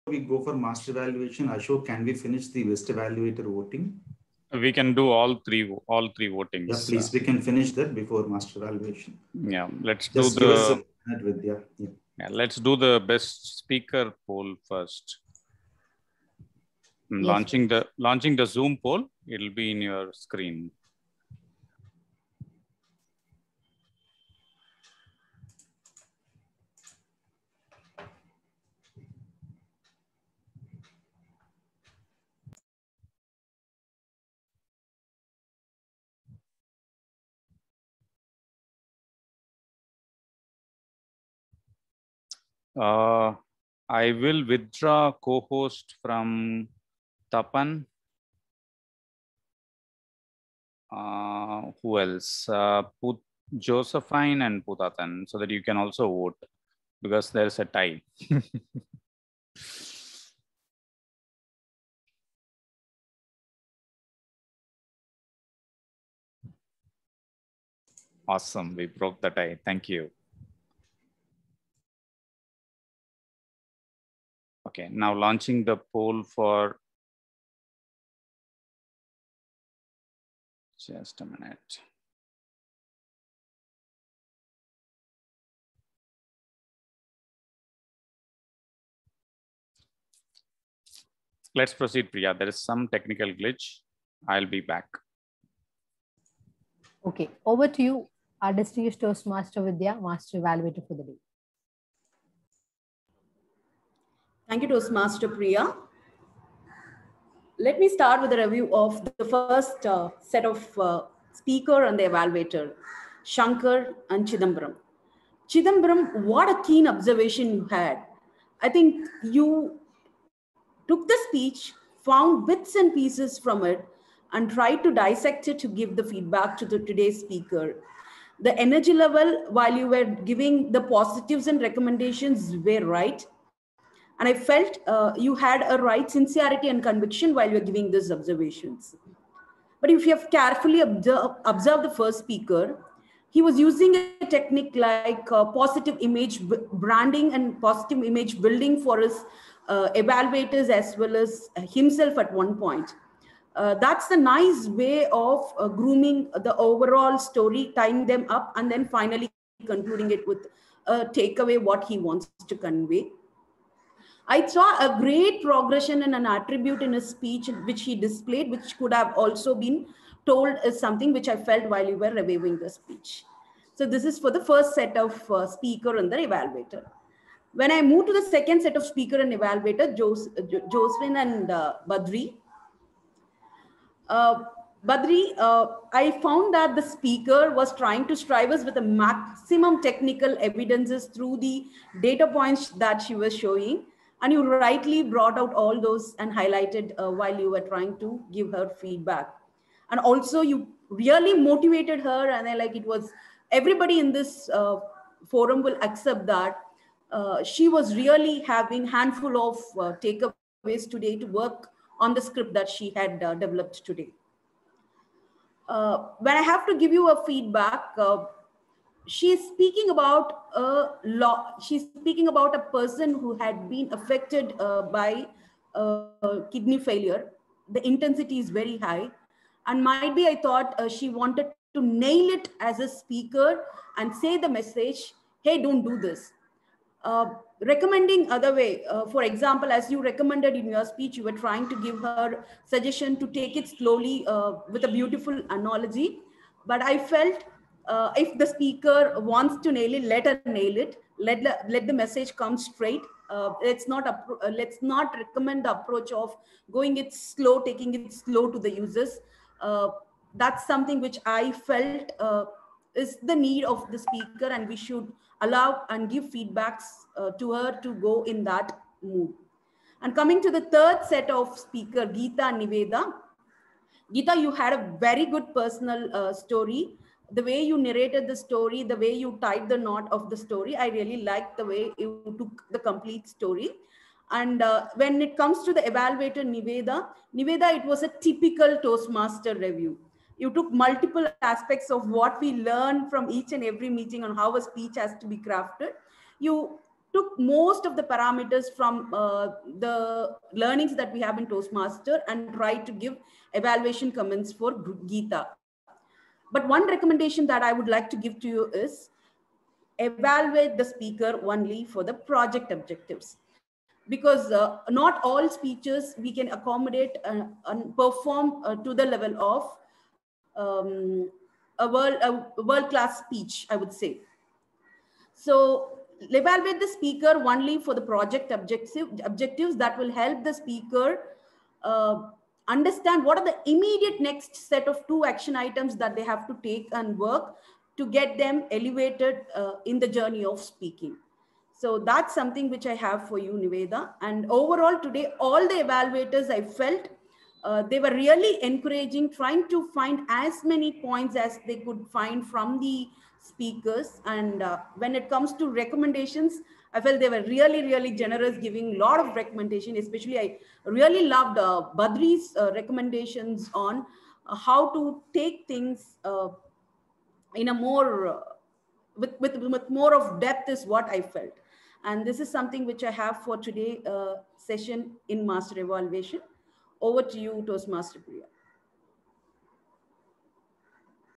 we go for master evaluation, Ashok, can we finish the best evaluator voting? We can do all three votings. Yeah, please, we can finish that before master evaluation. Yeah, let's just do give us a minute, Vidya. Yeah, let's do the best speaker poll first. Yes. Launching the Zoom poll. It'll be in your screen. I will withdraw co-host from Tapan. Who else? Josephine and Putatan, so that you can also vote, because there's a tie. Awesome, we broke the tie. Thank you. Okay, now launching the poll for just a minute. Let's proceed, Priya. There is some technical glitch. I'll be back. Okay, over to you, our distinguished Toastmaster Vidya, Master Evaluator for the day. Thank you, Toastmaster Priya. Let me start with a review of the first set of speaker and the evaluator, Shankar and Chidambaram. Chidambaram, what a keen observation you had. I think you took the speech, found bits and pieces from it, and tried to dissect it to give the feedback to today's speaker. The energy level while you were giving the positives and recommendations were right. And I felt you had a right sincerity and conviction while you were giving these observations. But if you have carefully observed the first speaker, he was using a technique like positive image branding and positive image building for his evaluators as well as himself at one point. That's a nice way of grooming the overall story, tying them up, and then finally concluding it with a takeaway what he wants to convey. I saw a great progression and an attribute in his speech which he displayed, which could have also been told as something which I felt while you were reviewing the speech. So this is for the first set of speaker and the evaluator. When I moved to the second set of speaker and evaluator, Jocelyn and Badri. I found that the speaker was trying to strive us with the maximum technical evidences through the data points that she was showing. And you rightly brought out all those and highlighted while you were trying to give her feedback. And also you really motivated her, and it was, everybody in this forum will accept that she was really having handful of takeaways today to work on the script that she had developed today. When I have to give you a feedback, she's speaking about a person who had been affected by kidney failure. The intensity is very high, and might be I thought she wanted to nail it as a speaker and say the message, hey, don't do this. Recommending other way, for example, as you recommended in your speech, you were trying to give her suggestion to take it slowly with a beautiful analogy. But I felt if the speaker wants to nail it, let her nail it. Let the message come straight. Let's not recommend the approach of going it slow, taking it slow to the users. That's something which I felt is the need of the speaker, and we should allow and give feedbacks to her to go in that mood. And coming to the third set of speaker, Geeta and Niveda. Geeta, you had a very good personal story. The way you narrated the story, the way you tied the knot of the story, I really liked the way you took the complete story. And when it comes to the evaluator, Niveda, it was a typical Toastmaster review. You took multiple aspects of what we learn from each and every meeting on how a speech has to be crafted. You took most of the parameters from the learnings that we have in Toastmaster and tried to give evaluation comments for Geeta. But one recommendation that I would like to give to you is evaluate the speaker only for the project objectives, because not all speeches we can accommodate and perform to the level of a world-class speech, I would say. So evaluate the speaker only for the project objectives that will help the speaker understand what are the immediate next set of 2 action items that they have to take and work to get them elevated in the journey of speaking. So that's something which I have for you, Niveda. And overall today, all the evaluators I felt, they were really encouraging, trying to find as many points as they could find from the speakers. And when it comes to recommendations, I felt they were really, really generous, giving a lot of recommendation. Especially, I really loved Badri's recommendations on how to take things in a more, with more of depth is what I felt. And this is something which I have for today session in Master Evaluation. Over to you, Toastmaster Priya.